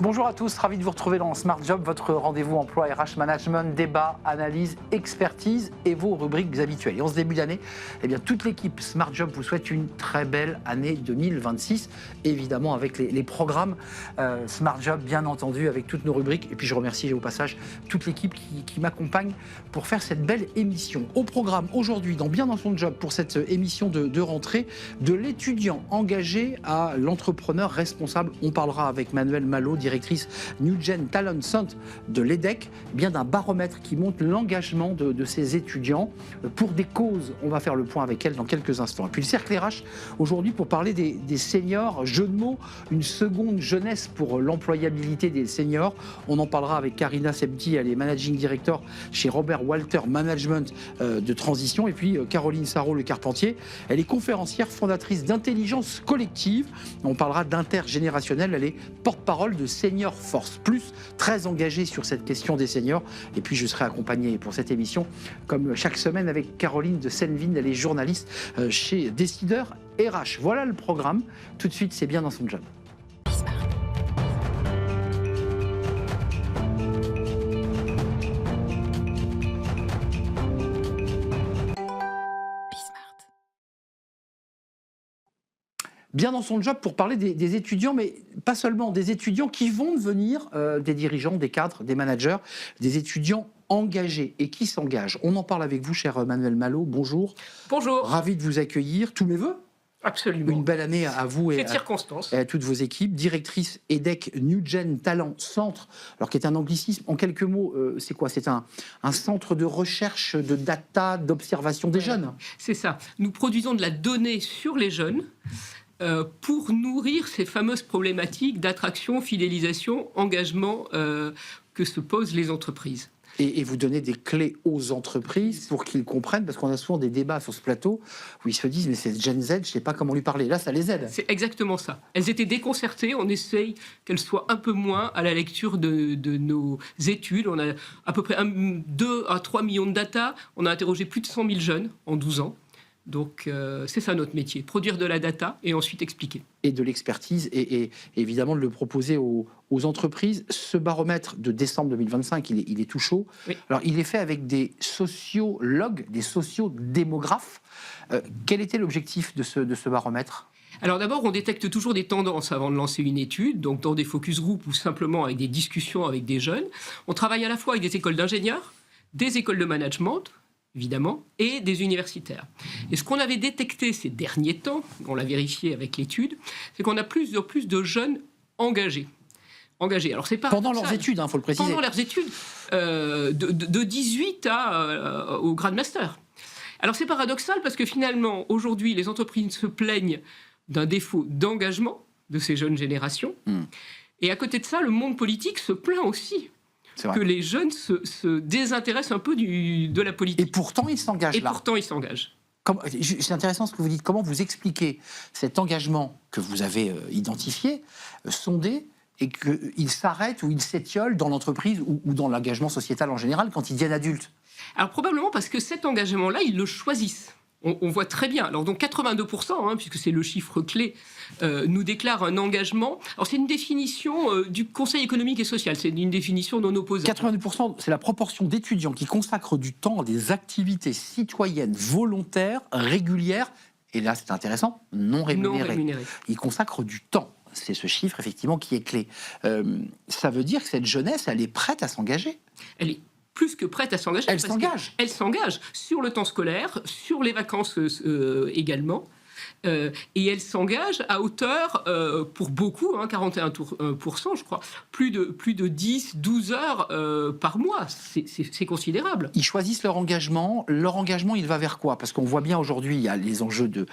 Bonjour à tous, ravi de vous retrouver dans Smart Job, votre rendez-vous emploi RH management, débat, analyse, expertise et vos rubriques habituelles. Et en ce début d'année, toute l'équipe Smart Job vous souhaite une très belle année 2026, évidemment avec les programmes Smart Job, bien entendu, avec toutes nos rubriques. Et puis je remercie au passage toute l'équipe qui m'accompagne pour faire cette belle émission. Au programme aujourd'hui, Bien dans son job, pour cette émission de rentrée, de l'étudiant engagé à l'entrepreneur responsable. On parlera avec Manuel Malo, directrice New Gen Talent Center de l'EDEC, d'un baromètre qui montre l'engagement de ces étudiants pour des causes. On va faire le point avec elle dans quelques instants. Et puis le cercle RH aujourd'hui pour parler des seniors. Jeu de mots, une seconde jeunesse pour l'employabilité des seniors. On en parlera avec Karina Sebti, elle est managing director chez Robert Walter Management de transition. Et puis Caroline Sarraud, le Carpentier, elle est conférencière fondatrice d'intelligence collective. On parlera d'intergénérationnel. Elle est porte-parole de Senior Force Plus, très engagée sur cette question des seniors. Et puis je serai accompagné pour cette émission, comme chaque semaine, avec Caroline de Senvin, elle est journaliste chez Décideur RH. Voilà le programme. Tout de suite, c'est bien dans son job. Bien dans son job pour parler des étudiants, mais pas seulement, des étudiants qui vont devenir des dirigeants, des cadres, des managers, des étudiants engagés et qui s'engagent. On en parle avec vous, cher Manuel Malo. Bonjour. Bonjour. Ravi de vous accueillir. Tous mes voeux. Absolument. Une belle année à vous et à toutes vos équipes. Directrice EDEC New Gen Talent Centre, alors qui est un anglicisme. En quelques mots, c'est quoi? C'est un centre de recherche, de data, d'observation des jeunes. C'est ça. Nous produisons de la donnée sur les jeunes pour nourrir ces fameuses problématiques d'attraction, fidélisation, engagement que se posent les entreprises. Et vous donnez des clés aux entreprises pour qu'ils comprennent, parce qu'on a souvent des débats sur ce plateau où ils se disent « mais c'est Gen Z, je ne sais pas comment lui parler ». Là, ça les aide. C'est exactement ça. Elles étaient déconcertées, on essaye qu'elles soient un peu moins à la lecture de nos études. On a à peu près 2 à 3 millions de data, on a interrogé plus de 100 000 jeunes en 12 ans. Donc c'est ça notre métier, produire de la data et ensuite expliquer. Et de l'expertise et évidemment de le proposer aux entreprises. Ce baromètre de décembre 2025, il est tout chaud. Oui. Alors il est fait avec des sociologues, des sociodémographes. Quel était l'objectif de ce baromètre ? Alors d'abord, on détecte toujours des tendances avant de lancer une étude, donc dans des focus group ou simplement avec des discussions avec des jeunes. On travaille à la fois avec des écoles d'ingénieurs, des écoles de management, évidemment, et des universitaires. Et ce qu'on avait détecté ces derniers temps, on l'a vérifié avec l'étude, c'est qu'on a plus de jeunes engagés. Alors, c'est pas pendant leurs études, il faut le préciser. Pendant leurs études, de 18 au grade master. Alors c'est paradoxal parce que finalement, aujourd'hui, les entreprises se plaignent d'un défaut d'engagement de ces jeunes générations. Et à côté de ça, le monde politique se plaint aussi que les jeunes se désintéressent un peu de la politique. Et pourtant, ils s'engagent C'est intéressant ce que vous dites. Comment vous expliquez cet engagement que vous avez identifié, sondé, et qu'il s'arrête ou il s'étiole dans l'entreprise ou dans l'engagement sociétal en général quand ils deviennent adultes? Alors probablement parce que cet engagement-là, ils le choisissent. On voit très bien. Alors donc 82%, puisque c'est le chiffre clé, nous déclarent un engagement. Alors c'est une définition du Conseil économique et social. C'est une définition non opposée. 82%, c'est la proportion d'étudiants qui consacrent du temps à des activités citoyennes volontaires, régulières, et là c'est intéressant, non rémunérées. Ils consacrent du temps. C'est ce chiffre effectivement qui est clé. Ça veut dire que cette jeunesse, elle est prête à s'engager. Elle est plus que prête à s'engager. Elle s'engage. Elle s'engage sur le temps scolaire, sur les vacances également. Et elle s'engage à hauteur, pour beaucoup, 41%, je crois, plus de 10, 12 heures par mois. C'est considérable. Ils choisissent leur engagement. Leur engagement, il va vers quoi? Parce qu'on voit bien aujourd'hui, il y a les enjeux de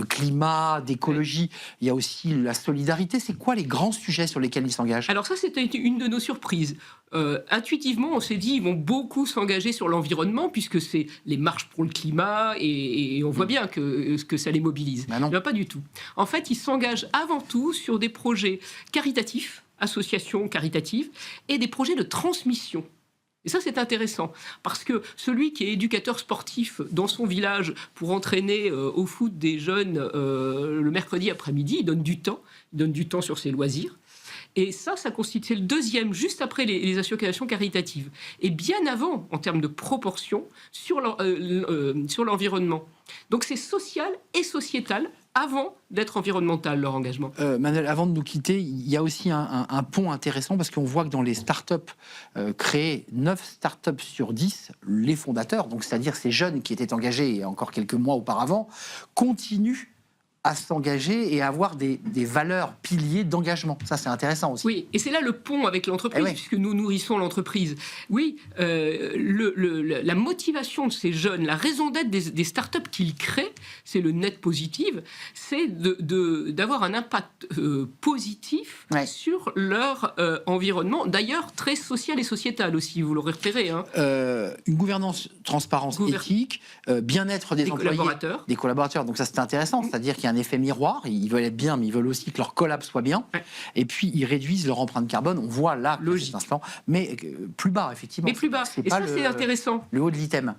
climat, d'écologie, il y a aussi la solidarité. C'est quoi les grands sujets sur lesquels ils s'engagent? Alors ça, c'était une de nos surprises. Intuitivement, on s'est dit ils vont beaucoup s'engager sur l'environnement puisque c'est les marches pour le climat et on voit bien que ça les mobilise. Ben non. Mais pas du tout. En fait, ils s'engagent avant tout sur des projets caritatifs, associations caritatives, et des projets de transmission. Et ça, c'est intéressant, parce que celui qui est éducateur sportif dans son village pour entraîner au foot des jeunes le mercredi après-midi, il donne du temps sur ses loisirs. Et ça constitue le deuxième, juste après les associations caritatives. Et bien avant, en termes de proportion, sur l'environnement. Donc c'est social et sociétal avant d'être environnemental, leur engagement. Manuel, avant de nous quitter, il y a aussi un pont intéressant parce qu'on voit que dans les startups créées, 9 startups sur 10, les fondateurs, donc c'est-à-dire ces jeunes qui étaient engagés il y a encore quelques mois auparavant, continuent à s'engager et à avoir des valeurs piliers d'engagement. Ça, c'est intéressant aussi. Oui, et c'est là le pont avec l'entreprise, puisque nous nourrissons l'entreprise. Oui, la motivation de ces jeunes, la raison d'être des startups qu'ils créent, c'est le net positif, c'est d'avoir un impact positif sur leur environnement, d'ailleurs très social et sociétal aussi, vous l'aurez repéré. Une gouvernance, transparence, éthique, bien-être des employés, des collaborateurs. Donc ça, c'est intéressant, c'est-à-dire qu'il y a un effet miroir, ils veulent être bien, mais ils veulent aussi que leur collab soit bien, et puis ils réduisent leur empreinte carbone, on voit là, à cet instant, mais plus bas, effectivement. Mais plus bas, et ça, c'est intéressant. Le haut de l'item.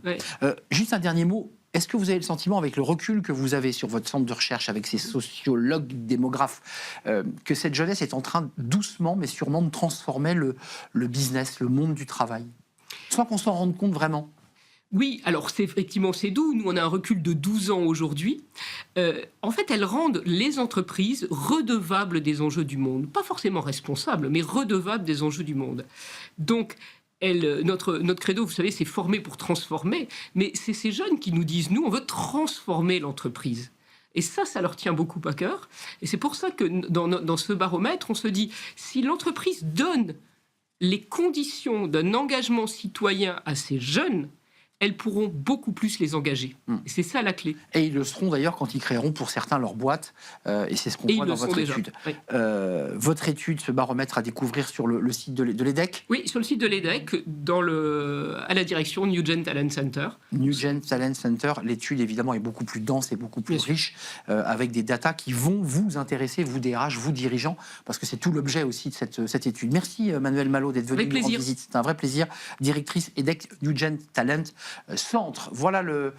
Juste un dernier mot, est-ce que vous avez le sentiment, avec le recul que vous avez sur votre centre de recherche, avec ces sociologues, démographes, que cette jeunesse est en train, doucement, mais sûrement, de transformer le business, le monde du travail, sans qu'on s'en rende compte vraiment? Oui, alors effectivement c'est doux, nous on a un recul de 12 ans aujourd'hui. En fait, elles rendent les entreprises redevables des enjeux du monde. Pas forcément responsables, mais redevables des enjeux du monde. Donc, notre credo, vous savez, c'est former pour transformer, mais c'est ces jeunes qui nous disent, nous on veut transformer l'entreprise. Et ça leur tient beaucoup à cœur. Et c'est pour ça que dans ce baromètre, on se dit, si l'entreprise donne les conditions d'un engagement citoyen à ces jeunes, elles pourront beaucoup plus les engager. Et c'est ça la clé. Et ils le seront d'ailleurs quand ils créeront pour certains leur boîte, et c'est ce qu'on voit dans votre étude. Oui. Votre étude, ce baromètre, à découvrir sur le site de l'EDEC? Oui, sur le site de l'EDEC, à la direction New Gen Talent Center. New Gen Talent Center, l'étude évidemment est beaucoup plus dense et beaucoup plus riche, avec des datas qui vont vous intéresser, vous DRH, vous dirigeants, parce que c'est tout l'objet aussi de cette étude. Merci Manuel Malo d'être venu nous rendre visite. C'est un vrai plaisir. Directrice EDEC New Gen Talent Centre. Voilà le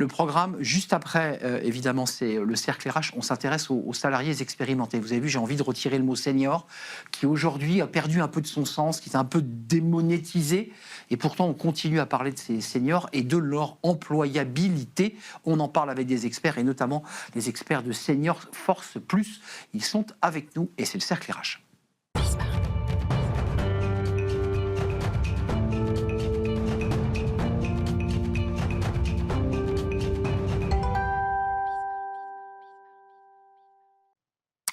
programme. Juste après, évidemment, c'est le cercle RH. On s'intéresse aux salariés expérimentés. Vous avez vu, j'ai envie de retirer le mot senior, qui aujourd'hui a perdu un peu de son sens, qui est un peu démonétisé. Et pourtant, on continue à parler de ces seniors et de leur employabilité. On en parle avec des experts, et notamment des experts de Senior Force Plus. Ils sont avec nous et c'est le cercle RH.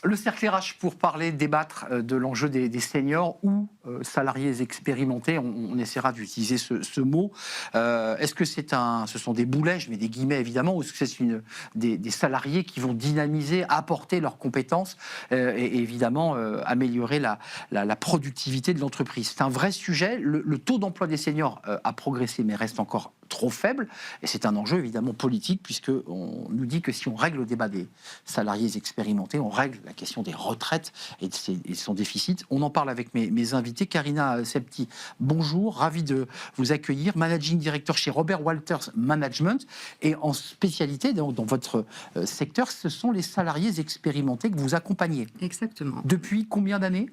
Le cercle RH pour parler, débattre de l'enjeu des seniors ou salariés expérimentés. On essaiera d'utiliser ce mot. Est-ce que ce sont des boulets, je mets des guillemets évidemment, ou est-ce que c'est des salariés qui vont dynamiser, apporter leurs compétences et évidemment améliorer la productivité de l'entreprise? C'est un vrai sujet. Le taux d'emploi des seniors a progressé mais reste encore trop faible, et c'est un enjeu évidemment politique, puisqu'on nous dit que si on règle le débat des salariés expérimentés, on règle la question des retraites et de son déficit. On en parle avec mes invités. Karina Septi, bonjour, ravi de vous accueillir, managing director chez Robert Walters Management, et en spécialité dans votre secteur, ce sont les salariés expérimentés que vous accompagnez. Exactement. Depuis combien d'années ?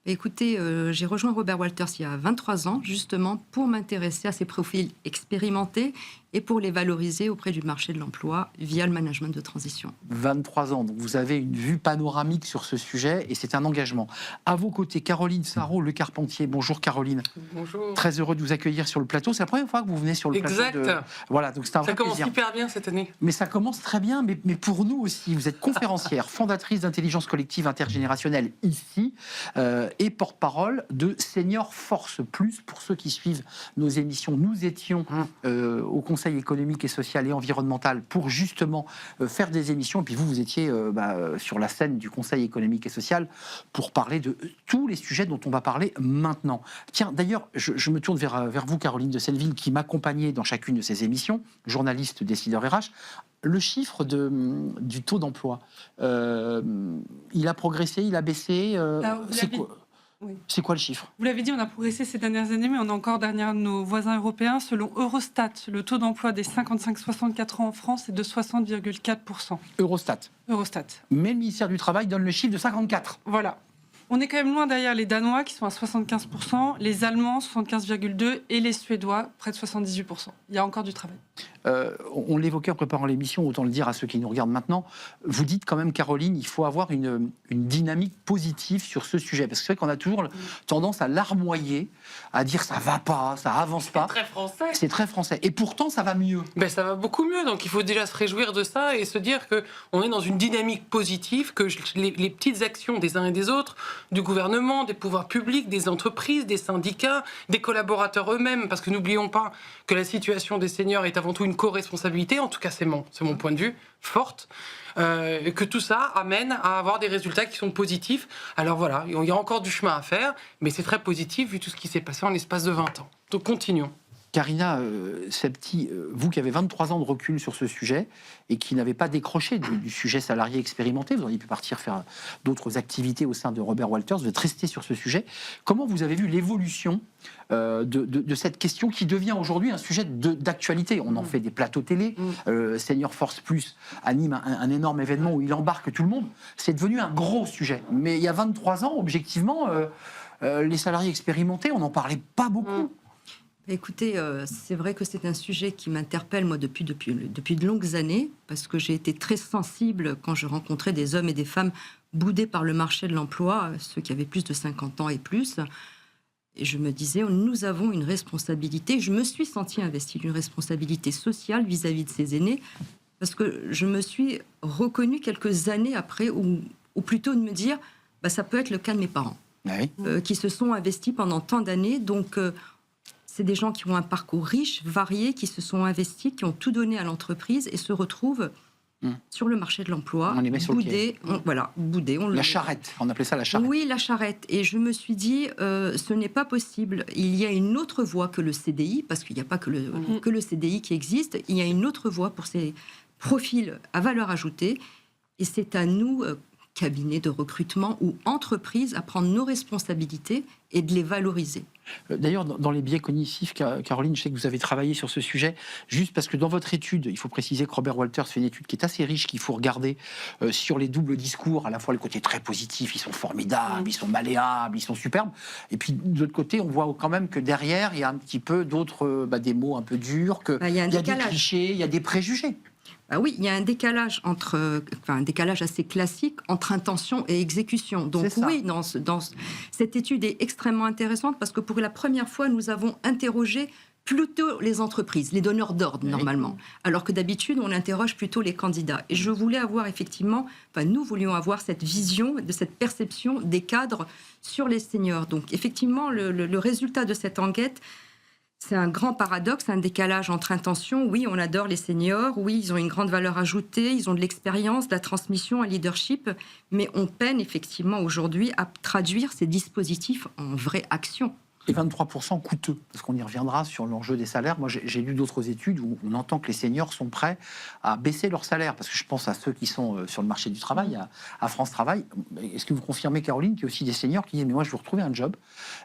Écoutez, j'ai rejoint Robert Walters il y a 23 ans, justement, pour m'intéresser à ces profils expérimentés et pour les valoriser auprès du marché de l'emploi via le management de transition. 23 ans, donc vous avez une vue panoramique sur ce sujet et c'est un engagement. À vos côtés, Caroline Sarraud, Le Carpentier. Bonjour Caroline. Bonjour. Très heureux de vous accueillir sur le plateau. C'est la première fois que vous venez sur le plateau. Exact. Voilà, donc c'est un vrai plaisir. Ça commence hyper bien cette année. Mais ça commence très bien, mais pour nous aussi. Vous êtes conférencière, fondatrice d'intelligence collective intergénérationnelle ici, et porte-parole de Senior Force Plus. Pour ceux qui suivent nos émissions, nous étions au Conseil économique et social et environnemental pour justement faire des émissions. Et puis vous étiez sur la scène du Conseil économique et social pour parler de tous les sujets dont on va parler maintenant. Tiens, d'ailleurs, je me tourne vers vous, Caroline de Selleville, qui m'accompagnait dans chacune de ces émissions, journaliste, décideur RH. Le chiffre du taux d'emploi, il a progressé, il a baissé c'est quoi ? Oui. C'est quoi le chiffre ? Vous l'avez dit, on a progressé ces dernières années, mais on est encore derrière nos voisins européens. Selon Eurostat, le taux d'emploi des 55-64 ans en France est de 60,4%. Eurostat. Eurostat. Mais le ministère du Travail donne le chiffre de 54. Voilà. On est quand même loin derrière les Danois qui sont à 75%, les Allemands 75,2% et les Suédois près de 78%. Il y a encore du travail. On l'évoquait en préparant l'émission, autant le dire à ceux qui nous regardent maintenant. Vous dites quand même, Caroline, il faut avoir une dynamique positive sur ce sujet. Parce que c'est vrai qu'on a toujours tendance à larmoyer, à dire ça va pas, ça avance pas. C'est très français. C'est très français. Et pourtant, ça va mieux. Ben, ça va beaucoup mieux. Donc il faut déjà se réjouir de ça et se dire qu'on est dans une dynamique positive, que les petites actions des uns et des autres, du gouvernement, des pouvoirs publics, des entreprises, des syndicats, des collaborateurs eux-mêmes, parce que n'oublions pas que la situation des seniors est avant tout une co-responsabilité, en tout cas c'est mon point de vue, forte, que tout ça amène à avoir des résultats qui sont positifs. Alors voilà, il y a encore du chemin à faire, mais c'est très positif vu tout ce qui s'est passé en l'espace de 20 ans. Donc continuons. Karina Septi, vous qui avez 23 ans de recul sur ce sujet et qui n'avez pas décroché du sujet salarié expérimenté, vous auriez pu partir faire d'autres activités au sein de Robert Walters, vous êtes resté sur ce sujet. Comment vous avez vu l'évolution de cette question qui devient aujourd'hui un sujet d'actualité? On en fait des plateaux télé, Senior Force Plus anime un énorme événement où il embarque tout le monde. C'est devenu un gros sujet. Mais il y a 23 ans, objectivement, les salariés expérimentés, on n'en parlait pas beaucoup. Écoutez, c'est vrai que c'est un sujet qui m'interpelle, moi, depuis de longues années, parce que j'ai été très sensible quand je rencontrais des hommes et des femmes boudés par le marché de l'emploi, ceux qui avaient plus de 50 ans et plus. Et je me disais, nous avons une responsabilité. Je me suis sentie investie d'une responsabilité sociale vis-à-vis de ces aînés, parce que je me suis reconnue quelques années après, ou plutôt de me dire, ça peut être le cas de mes parents, qui se sont investis pendant tant d'années. Donc, c'est des gens qui ont un parcours riche, varié, qui se sont investis, qui ont tout donné à l'entreprise et se retrouvent sur le marché de l'emploi, on les met sur boudés. Boudés. La charrette, on appelait ça la charrette. Oui, la charrette. Et je me suis dit, ce n'est pas possible. Il y a une autre voie que le CDI, parce qu'il n'y a pas que le CDI qui existe. Il y a une autre voie pour ces profils à valeur ajoutée. Et c'est à nous, cabinet de recrutement ou entreprise, à prendre nos responsabilités et de les valoriser. D'ailleurs, dans les biais cognitifs, Caroline, je sais que vous avez travaillé sur ce sujet, juste parce que dans votre étude, il faut préciser que Robert Walters fait une étude qui est assez riche, qu'il faut regarder sur les doubles discours, à la fois le côté très positif, ils sont formidables, ils sont malléables, ils sont superbes, et puis de l'autre côté, on voit quand même que derrière, il y a un petit peu d'autres, des mots un peu durs, il y a des clichés, il y a des préjugés. Oui, il y a un décalage un décalage assez classique entre intention et exécution. Donc oui, dans cette étude est extrêmement intéressante parce que pour la première fois, nous avons interrogé plutôt les entreprises, les donneurs d'ordre normalement, alors que d'habitude, on interroge plutôt les candidats. Et je voulais avoir effectivement, nous voulions avoir cette vision, de cette perception des cadres sur les seniors. Donc effectivement, le résultat de cette enquête, c'est un grand paradoxe, un décalage entre intentions. Oui, on adore les seniors, oui, ils ont une grande valeur ajoutée, ils ont de l'expérience, de la transmission, un leadership, mais on peine effectivement aujourd'hui à traduire ces dispositifs en vraie action. Et 23% coûteux, parce qu'on y reviendra sur l'enjeu des salaires. Moi, j'ai lu d'autres études où on entend que les seniors sont prêts à baisser leur salaire, parce que je pense à ceux qui sont sur le marché du travail, à France Travail. Est-ce que vous confirmez, Caroline, qu'il y a aussi des seniors qui disent « mais moi, je veux retrouver un job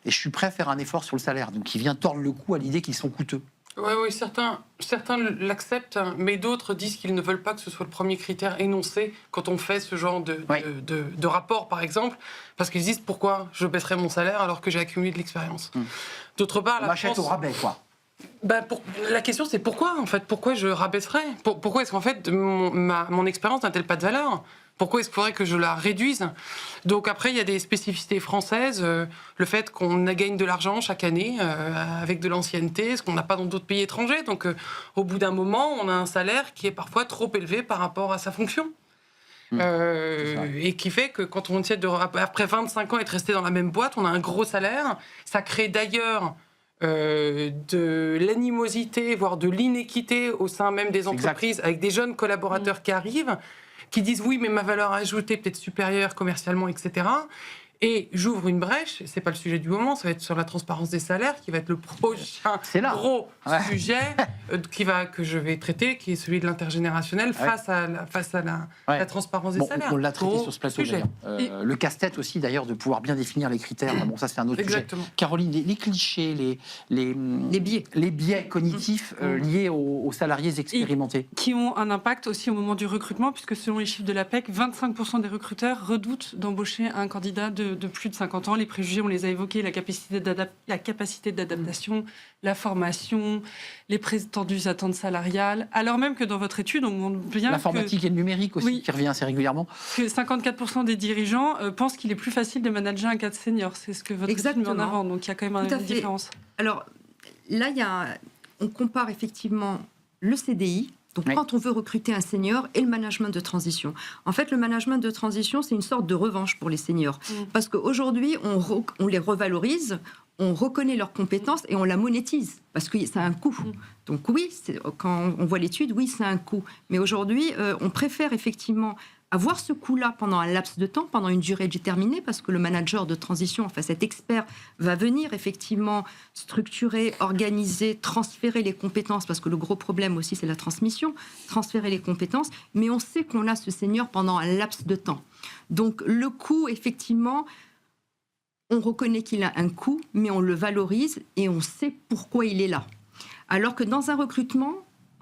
et je suis prêt à faire un effort sur le salaire », donc qui vient tordre le cou à l'idée qu'ils sont coûteux. Oui, certains l'acceptent, mais d'autres disent qu'ils ne veulent pas que ce soit le premier critère énoncé quand on fait ce genre de rapport, par exemple, parce qu'ils disent pourquoi je baisserais mon salaire alors que j'ai accumulé de l'expérience. D'autre part, on m'achète au rabais, quoi. La question, c'est pourquoi, en fait, pourquoi je rabaisserais ? Pourquoi est-ce qu'en fait, mon expérience n'a-t-elle pas de valeur ? Pourquoi est-ce qu'il faudrait que je la réduise ? Donc après, il y a des spécificités françaises. Le fait qu'on gagne de l'argent chaque année avec de l'ancienneté, ce qu'on n'a pas dans d'autres pays étrangers. Donc au bout d'un moment, on a un salaire qui est parfois trop élevé par rapport à sa fonction. Et qui fait que quand on essaie après 25 ans, être resté dans la même boîte, on a un gros salaire. Ça crée d'ailleurs de l'animosité, voire de l'inéquité au sein même des entreprises, avec des jeunes collaborateurs qui arrivent, qui disent oui, mais ma valeur ajoutée peut-être supérieure commercialement, etc. Et j'ouvre une brèche, c'est pas le sujet du moment, ça va être sur la transparence des salaires, qui va être le prochain gros sujet que je vais traiter, qui est celui de l'intergénérationnel face à la transparence des salaires. On l'a traité sur ce plateau, d'ailleurs. Le casse-tête aussi, d'ailleurs, de pouvoir bien définir les critères. Bon, ça, c'est un autre sujet. Caroline, les clichés, les biais cognitifs liés aux salariés expérimentés. Qui ont un impact aussi au moment du recrutement, puisque selon les chiffres de l'APEC, 25% des recruteurs redoutent d'embaucher un candidat de de plus de 50 ans. Les préjugés, on les a évoqués, la capacité d'adaptation, la formation, les prétendues attentes salariales, alors même que dans votre étude, on montre bien l'informatique et le numérique aussi, qui revient assez régulièrement. Que 54% des dirigeants pensent qu'il est plus facile de manager un cadre senior. C'est ce que votre étude met en avant. Donc il y a quand même une différence. Alors là, on compare effectivement le CDI. Donc, quand on veut recruter un senior et le management de transition. En fait, le management de transition, c'est une sorte de revanche pour les seniors. Parce qu'aujourd'hui, on les revalorise, on reconnaît leurs compétences et on la monétise. Parce que ça a un coût. Donc oui, quand on voit l'étude, oui, ça a un coût. Mais aujourd'hui, on préfère effectivement avoir ce coût-là pendant un laps de temps, pendant une durée déterminée, parce que le manager de transition, enfin cet expert, va venir effectivement structurer, organiser, transférer les compétences, parce que le gros problème aussi, c'est la transmission, transférer les compétences, mais on sait qu'on a ce senior pendant un laps de temps. Donc le coût, effectivement, on reconnaît qu'il a un coût, mais on le valorise et on sait pourquoi il est là. Alors que dans un recrutement,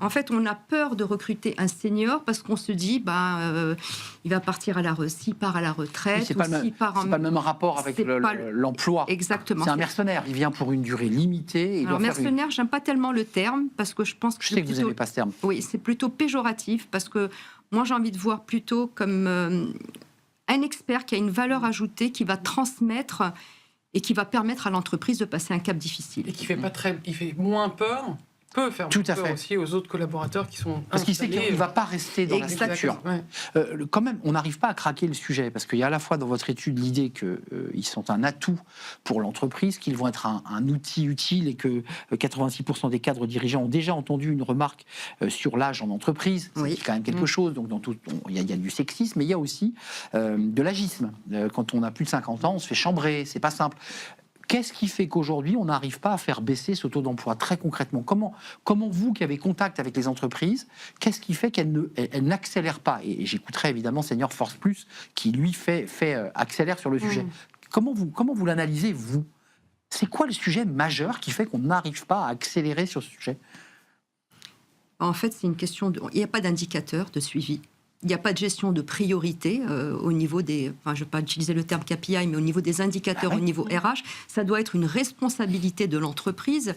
en fait, on a peur de recruter un senior parce qu'on se dit, il va partir s'il part à la retraite. C'est pas le même rapport avec l'emploi. Exactement. C'est un mercenaire. Il vient pour une durée limitée. Alors, mercenaire, j'aime pas tellement le terme parce que je pense que je sais que vous n'aimez pas ce terme. Oui, c'est plutôt péjoratif parce que moi, j'ai envie de voir plutôt comme un expert qui a une valeur ajoutée, qui va transmettre et qui va permettre à l'entreprise de passer un cap difficile. Et qui il fait moins peur. Peut faire peur aussi aux autres collaborateurs qui sont parce qu'il sait qu'il ne va pas rester dans la structure. Quand même, on n'arrive pas à craquer le sujet, parce qu'il y a à la fois dans votre étude l'idée qu'ils sont un atout pour l'entreprise, qu'ils vont être un outil utile et que 86% des cadres dirigeants ont déjà entendu une remarque sur l'âge en entreprise. C'est quand même quelque chose. Donc, il y a du sexisme, mais il y a aussi de l'agisme. Quand on a plus de 50 ans, on se fait chambrer, c'est pas simple. Qu'est-ce qui fait qu'aujourd'hui, on n'arrive pas à faire baisser ce taux d'emploi très concrètement ? Comment vous, qui avez contact avec les entreprises, qu'est-ce qui fait qu'elles n'accélèrent pas ? Et j'écouterai évidemment Senior Force Plus, qui lui fait accélère sur le sujet. Comment vous l'analysez, vous ? C'est quoi le sujet majeur qui fait qu'on n'arrive pas à accélérer sur ce sujet ? En fait, c'est une question il n'y a pas d'indicateur de suivi. Il n'y a pas de gestion de priorité au niveau des... Enfin, je ne vais pas utiliser le terme KPI, mais au niveau des indicateurs, au niveau RH. Ça doit être une responsabilité de l'entreprise.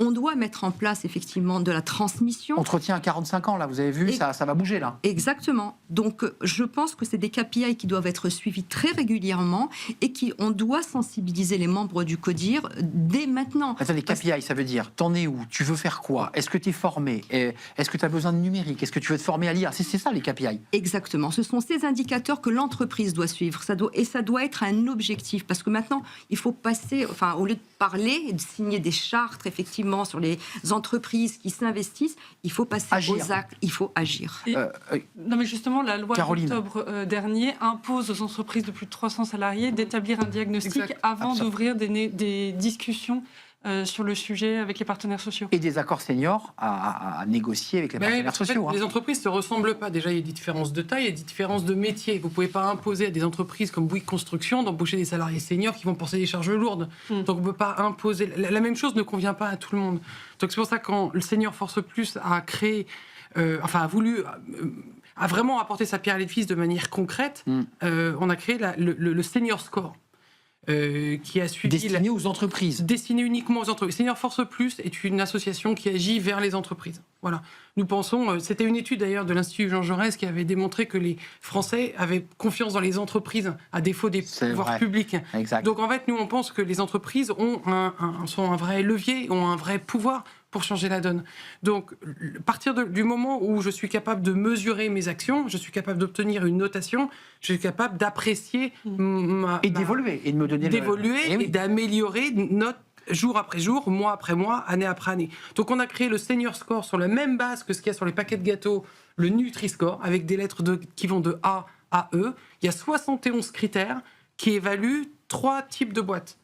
On doit mettre en place effectivement de la transmission. Entretien à 45 ans, là, vous avez vu, ça va bouger, là. Exactement. Donc, je pense que c'est des KPI qui doivent être suivis très régulièrement et on doit sensibiliser les membres du CODIR dès maintenant. Attendez, KPI, ça veut dire, t'en es où ? Tu veux faire quoi ? Est-ce que tu es formé ? Est-ce que tu as besoin de numérique ? Est-ce que tu veux te former à l'IA ? C'est ça, les KPI. Exactement. Ce sont ces indicateurs que l'entreprise doit suivre. Ça doit être un objectif. Parce que maintenant, il faut passer... Enfin, au lieu de parler et de signer des chartes, effectivement, sur les entreprises qui s'investissent, il faut passer aux actes, il faut agir. Non, mais justement, la loi Caroline. d'octobre dernier impose aux entreprises de plus de 300 salariés d'établir un diagnostic avant d'ouvrir des discussions sur le sujet avec les partenaires sociaux. Et des accords seniors à négocier avec les partenaires sociaux. Les entreprises ne se ressemblent pas. Déjà, il y a des différences de taille, il y a des différences de métier. Vous ne pouvez pas imposer à des entreprises comme Bouygues Construction d'embaucher des salariés seniors qui vont porter des charges lourdes. Donc, on ne peut pas imposer. La même chose ne convient pas à tout le monde. Donc, c'est pour ça que quand le Senior Force Plus a créé, a vraiment apporté sa pierre à l'édifice de manière concrète, on a créé le Senior Score. Qui a suivi destiné aux entreprises. Destiné uniquement aux entreprises. Senior Force Plus est une association qui agit vers les entreprises. Voilà. Nous pensons, c'était une étude d'ailleurs de l'Institut Jean Jaurès qui avait démontré que les Français avaient confiance dans les entreprises à défaut des pouvoirs publics. Exact. Donc en fait, nous on pense que les entreprises sont un vrai levier, ont un vrai pouvoir pour changer la donne. Donc, à partir du moment où je suis capable de mesurer mes actions, je suis capable d'obtenir une notation, je suis capable d'apprécier d'évoluer et de me donner et d'améliorer notre jour après jour, mois après mois, année après année. Donc, on a créé le Senior Score sur la même base que ce qu'il y a sur les paquets de gâteaux, le Nutri-Score, avec des lettres qui vont de A à E. Il y a 71 critères qui évaluent 3 types de boîtes.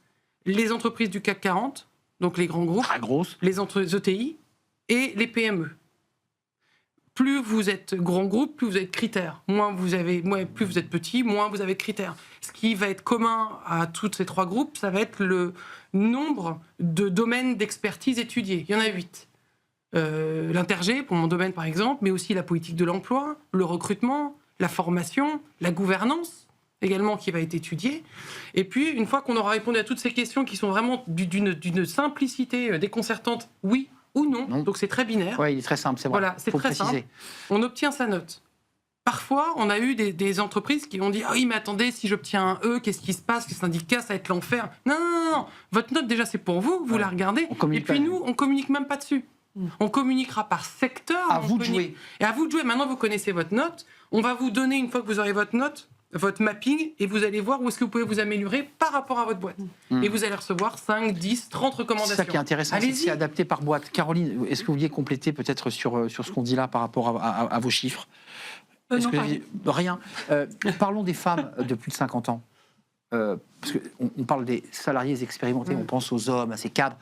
Les entreprises du CAC 40, donc les grands groupes, très grosses, les ETI et les PME. Plus vous êtes grand groupe, plus vous avez de critères. Plus vous êtes petit, moins vous avez de critères. Ce qui va être commun à tous ces 3 groupes, ça va être le nombre de domaines d'expertise étudiés. Il y en a 8. L'Intergé, pour mon domaine par exemple, mais aussi la politique de l'emploi, le recrutement, la formation, la gouvernance, également qui va être étudié. Et puis, une fois qu'on aura répondu à toutes ces questions qui sont vraiment d'une simplicité déconcertante, oui ou non, donc c'est très binaire. Oui, il est très simple, c'est vrai. Voilà, c'est très simple. On obtient sa note. Parfois, on a eu des entreprises qui ont dit « Ah oui, mais attendez, si j'obtiens un E, qu'est-ce qui se passe? Les syndicats, ça va être l'enfer. » Non. Votre note, déjà, c'est pour vous. Vous la regardez. Et puis nous, on communique même pas dessus. On communiquera par secteur. À vous de jouer. Et à vous de jouer. Maintenant, vous connaissez votre note. On va vous donner, une fois que vous aurez votre note, votre mapping, et vous allez voir où est-ce que vous pouvez vous améliorer par rapport à votre boîte. Et vous allez recevoir 5, 10, 30 recommandations. C'est ça qui est intéressant, c'est adapté par boîte. Caroline, est-ce que vous vouliez compléter peut-être sur ce qu'on dit là par rapport à vos chiffres? Rien. Parlons des femmes de plus de 50 ans. Parce qu'on parle des salariés expérimentés, on pense aux hommes, à ces cadres.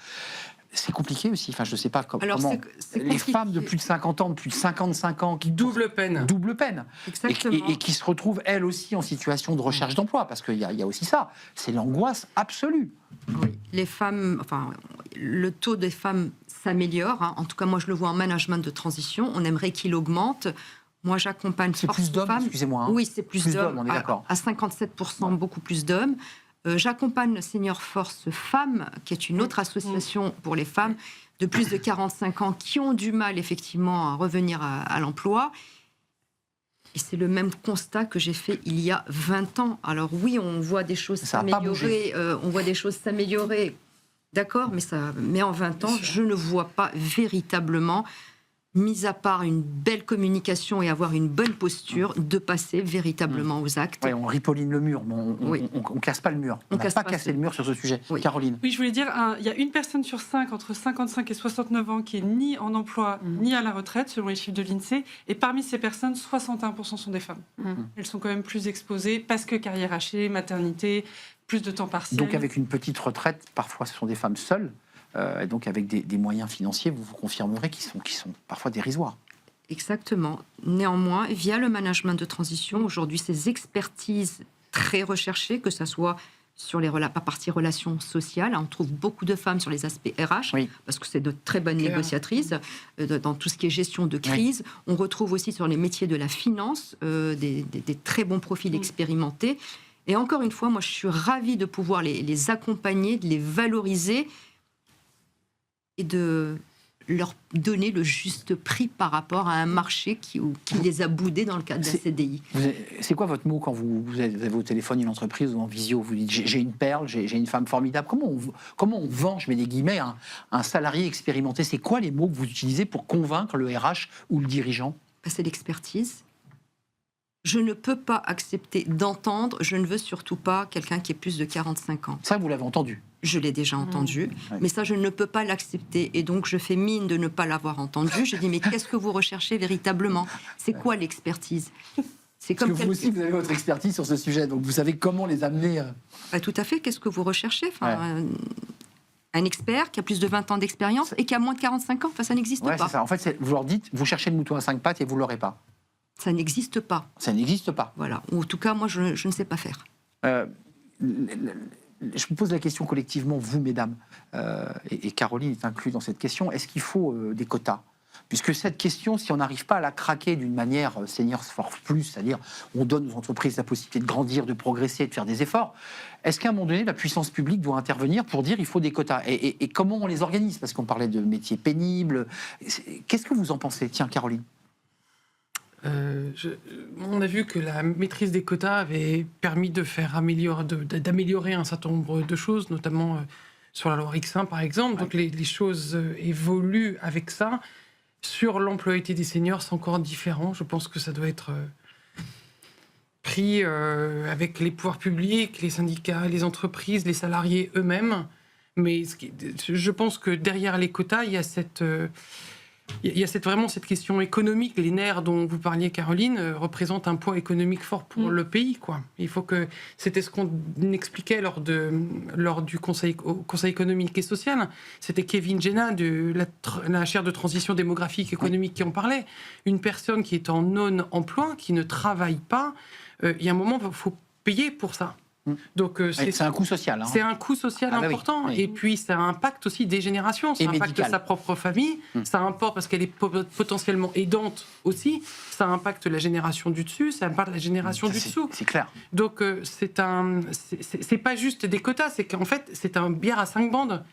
C'est compliqué aussi. Enfin, je ne sais pas comment. Les femmes de plus de 50 ans, de plus de 55 ans, qui double peine. Et qui se retrouvent elles aussi en situation de recherche d'emploi, parce qu'il y a aussi ça. C'est l'angoisse absolue. Oui, les femmes, le taux des femmes s'améliore. En tout cas, moi, je le vois en management de transition. On aimerait qu'il augmente. Moi, j'accompagne c'est plus d'hommes, excusez-moi. Oui, c'est plus d'hommes. On est d'accord. À 57%, beaucoup plus d'hommes. J'accompagne Senior Force Femmes, qui est une autre association pour les femmes de plus de 45 ans qui ont du mal, effectivement, à revenir à l'emploi. Et c'est le même constat que j'ai fait il y a 20 ans. Alors oui, on voit des choses s'améliorer. D'accord, mais en 20 ans, je ne vois pas véritablement, mis à part une belle communication et avoir une bonne posture, de passer véritablement aux actes. Oui, on ripolline le mur, mais on casse pas le mur. On n'a pas cassé le mur sur ce sujet. Oui. Caroline. Oui, je voulais dire, il y a une personne sur 5 entre 55 et 69 ans qui est ni en emploi ni à la retraite, selon les chiffres de l'INSEE. Et parmi ces personnes, 61% sont des femmes. Elles sont quand même plus exposées parce que carrière hachée, maternité, plus de temps partiel. Donc avec une petite retraite, parfois ce sont des femmes seules. Et donc avec des moyens financiers, vous confirmerez qu'ils sont parfois dérisoires. Exactement. Néanmoins, via le management de transition, aujourd'hui, ces expertises très recherchées, que ce soit sur la partie relations sociales, on trouve beaucoup de femmes sur les aspects RH, parce que c'est de très bonnes négociatrices, dans tout ce qui est gestion de crise. On retrouve aussi sur les métiers de la finance des très bons profils expérimentés. Et encore une fois, moi, je suis ravie de pouvoir les accompagner, de les valoriser, et de leur donner le juste prix par rapport à un marché qui les a boudés dans le cadre d'un CDI. C'est quoi votre mot quand vous avez au téléphone une entreprise ou en visio, vous dites j'ai une perle, j'ai une femme formidable? Comment on vend, je mets des guillemets, un salarié expérimenté? C'est quoi les mots que vous utilisez pour convaincre le RH ou le dirigeant? C'est l'expertise. Je ne peux pas accepter d'entendre, je ne veux surtout pas quelqu'un qui ait plus de 45 ans. Ça, vous l'avez entendu? Je l'ai déjà entendu, mais ça, je ne peux pas l'accepter. Et donc, je fais mine de ne pas l'avoir entendu. Je dis, mais qu'est-ce que vous recherchez véritablement? C'est quoi l'expertise? C'est comme parce que vous aussi, vous avez votre expertise sur ce sujet, donc vous savez comment les amener... Tout à fait, qu'est-ce que vous recherchez? Un expert qui a plus de 20 ans d'expérience et qui a moins de 45 ans, ça n'existe pas. C'est ça. En fait, vous leur dites, vous cherchez le mouton à 5 pattes et vous ne l'aurez pas. Ça n'existe pas. Ça n'existe pas. Voilà. Ou en tout cas, moi, je ne sais pas faire. Je vous pose la question collectivement, vous, mesdames, et Caroline est inclue dans cette question. Est-ce qu'il faut des quotas? Puisque cette question, si on n'arrive pas à la craquer d'une manière Senior Force Plus, c'est-à-dire on donne aux entreprises la possibilité de grandir, de progresser, de faire des efforts, est-ce qu'à un moment donné, la puissance publique doit intervenir pour dire il faut des quotas? Et comment on les organise? Parce qu'on parlait de métiers pénibles. Qu'est-ce que vous en pensez? Tiens, Caroline. On a vu que la maîtrise des quotas avait permis d'améliorer un certain nombre de choses, notamment sur la loi X1 par exemple. Donc les choses évoluent avec ça. Sur l'employabilité des seniors, c'est encore différent. Je pense que ça doit être pris avec les pouvoirs publics, les syndicats, les entreprises, les salariés eux-mêmes. Mais je pense que derrière les quotas, il y a vraiment cette question économique. Les nerfs dont vous parliez, Caroline, représentent un poids économique fort pour le pays, quoi. Il faut que... C'était ce qu'on expliquait lors du Conseil économique et social. C'était Kevin Jenna, de la chaire de transition démographique et économique, qui en parlait. Une personne qui est en non-emploi, qui ne travaille pas, il y a un moment, il faut payer pour ça. Donc c'est un coût social. C'est un coût social important. Oui. Et puis ça impacte aussi des générations. Ça impacte sa propre famille. Ça impacte parce qu'elle est potentiellement aidante aussi. Ça impacte la génération du dessus. Ça impacte la génération du dessous. C'est clair. Donc c'est pas juste des quotas. C'est qu'en fait c'est un bière à 5 bandes.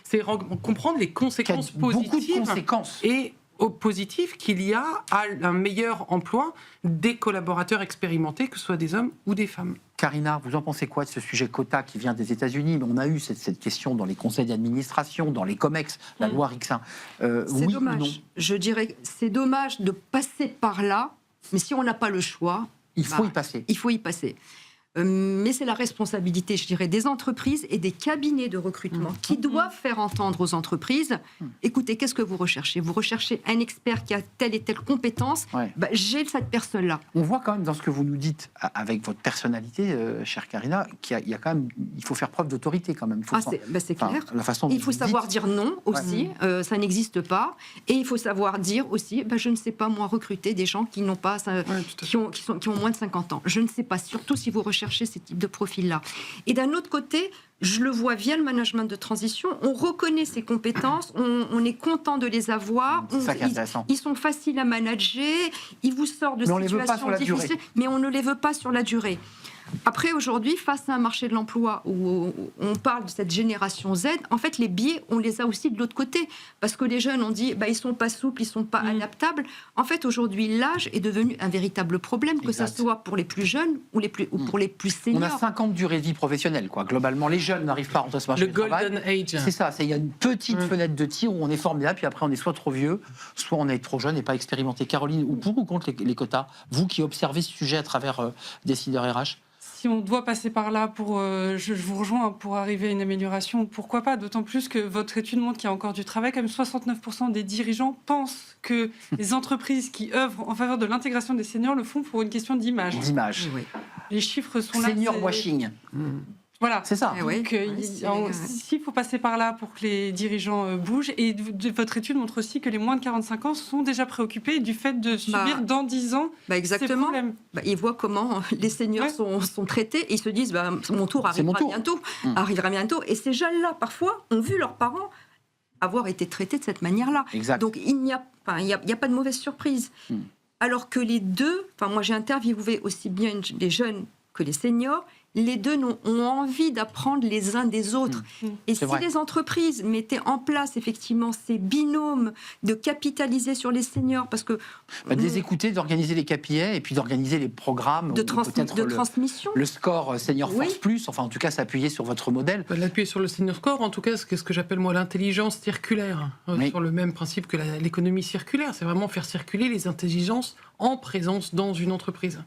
C'est comprendre les conséquences positives. Beaucoup de conséquences. Et positif qu'il y a à un meilleur emploi des collaborateurs expérimentés, que ce soit des hommes ou des femmes. Karina, vous en pensez quoi de ce sujet quota qui vient des États-Unis? On a eu cette question dans les conseils d'administration, dans les COMEX, la loi Rixin. C'est dommage. Ou non? Je dirais que c'est dommage de passer par là, mais si on n'a pas le choix... Il faut y passer. Il faut y passer. Mais c'est la responsabilité, je dirais, des entreprises et des cabinets de recrutement qui doivent faire entendre aux entreprises, écoutez, qu'est-ce que vous recherchez? Vous recherchez un expert qui a telle et telle compétence, j'ai cette personne-là. On voit quand même dans ce que vous nous dites, avec votre personnalité, chère Karina, qu'il y a quand même, il faut faire preuve d'autorité quand même. C'est clair. La façon il faut savoir dire non aussi, ça n'existe pas. Et il faut savoir dire aussi, je ne sais pas moi recruter des gens qui n'ont pas, qui ont moins de 50 ans. Je ne sais pas, surtout si vous recherchez ces types de profils-là. Et d'un autre côté, je le vois via le management de transition, on reconnaît ces compétences, on est content de les avoir, ils sont faciles à manager, ils vous sortent de situations difficiles, mais on ne les veut pas sur la durée. Après, aujourd'hui, face à un marché de l'emploi où on parle de cette génération Z, en fait, les biais, on les a aussi de l'autre côté. Parce que les jeunes, on dit, ils ne sont pas souples, ils ne sont pas adaptables. En fait, aujourd'hui, l'âge est devenu un véritable problème, que ce soit pour les plus jeunes ou pour les plus seniors. On a 5 ans de durée de vie professionnelle, quoi. Globalement, les jeunes n'arrivent pas à rentrer sur ce marché du travail. Le golden age. C'est ça, il y a une petite fenêtre de tir où on est formidable, puis après on est soit trop vieux, soit on est trop jeune et pas expérimenté. Caroline, ou pour ou contre les quotas, vous qui observez ce sujet à travers décideurs RH? Si on doit passer par là je vous rejoins, pour arriver à une amélioration, pourquoi pas? D'autant plus que votre étude montre qu'il y a encore du travail. Quand même 69% des dirigeants pensent que les entreprises qui œuvrent en faveur de l'intégration des seniors le font pour une question d'image. Oui. Les chiffres sont là. Senior washing. Voilà, c'est ça. Donc, s'il faut passer par là pour que les dirigeants bougent, et votre étude montre aussi que les moins de 45 ans sont déjà préoccupés du fait de subir dans 10 ans exactement. ces problèmes. Ils voient comment les seniors sont traités et ils se disent mon tour arrivera bientôt. Et ces jeunes-là, parfois, ont vu leurs parents avoir été traités de cette manière-là. Exact. Donc il n'y a pas de mauvaise surprise. Alors que les deux, moi j'ai interviewé aussi bien les jeunes que les seniors, les deux ont envie d'apprendre les uns des autres. Et si les entreprises mettaient en place effectivement ces binômes, de capitaliser sur les seniors, parce que... de les écouter, d'organiser les KPI et puis d'organiser les programmes. De transmission. Le score Senior Force Plus, enfin en tout cas s'appuyer sur votre modèle. L'appuyer sur le Senior Score, en tout cas, c'est ce que j'appelle moi l'intelligence circulaire, sur le même principe que l'économie circulaire. C'est vraiment faire circuler les intelligences en présence dans une entreprise.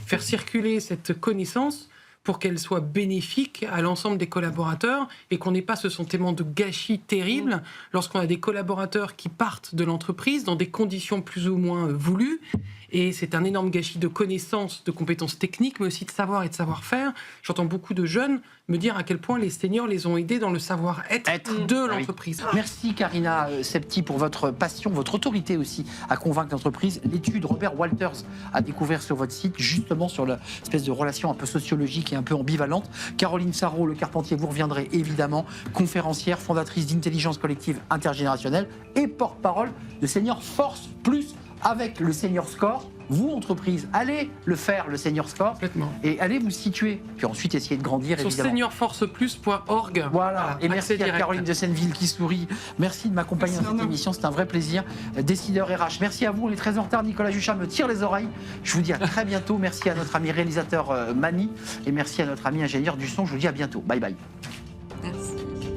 Faire circuler cette connaissance pour qu'elle soit bénéfique à l'ensemble des collaborateurs et qu'on n'ait pas ce sentiment de gâchis terrible lorsqu'on a des collaborateurs qui partent de l'entreprise dans des conditions plus ou moins voulues. Et c'est un énorme gâchis de connaissances, de compétences techniques, mais aussi de savoir et de savoir-faire. J'entends beaucoup de jeunes me dire à quel point les seniors les ont aidés dans le savoir-être de l'entreprise. Merci Karina Septi pour votre passion, votre autorité aussi à convaincre l'entreprise. L'étude Robert Walters a découvert sur votre site, justement sur l'espèce de relation un peu sociologique et un peu ambivalente. Caroline Sarraud, Le Carpentier, vous reviendrez évidemment, conférencière, fondatrice d'Intelligence Collective Intergénérationnelle et porte-parole de Senior Force Plus avec le Senior Score. Vous, entreprise, allez le faire, le Senior Score. Complètement. Et allez vous situer. Puis ensuite, essayer de grandir, sur évidemment. seniorforceplus.org. Voilà. Et merci à Caroline de Senneville qui sourit. Merci de m'accompagner dans cette émission. C'est un vrai plaisir. Décideur RH. Merci à vous. On est très en retard. Nicolas Juchard me tire les oreilles. Je vous dis à très bientôt. Merci à notre ami réalisateur Mani. Et merci à notre ami ingénieur du son. Je vous dis à bientôt. Bye bye. Merci.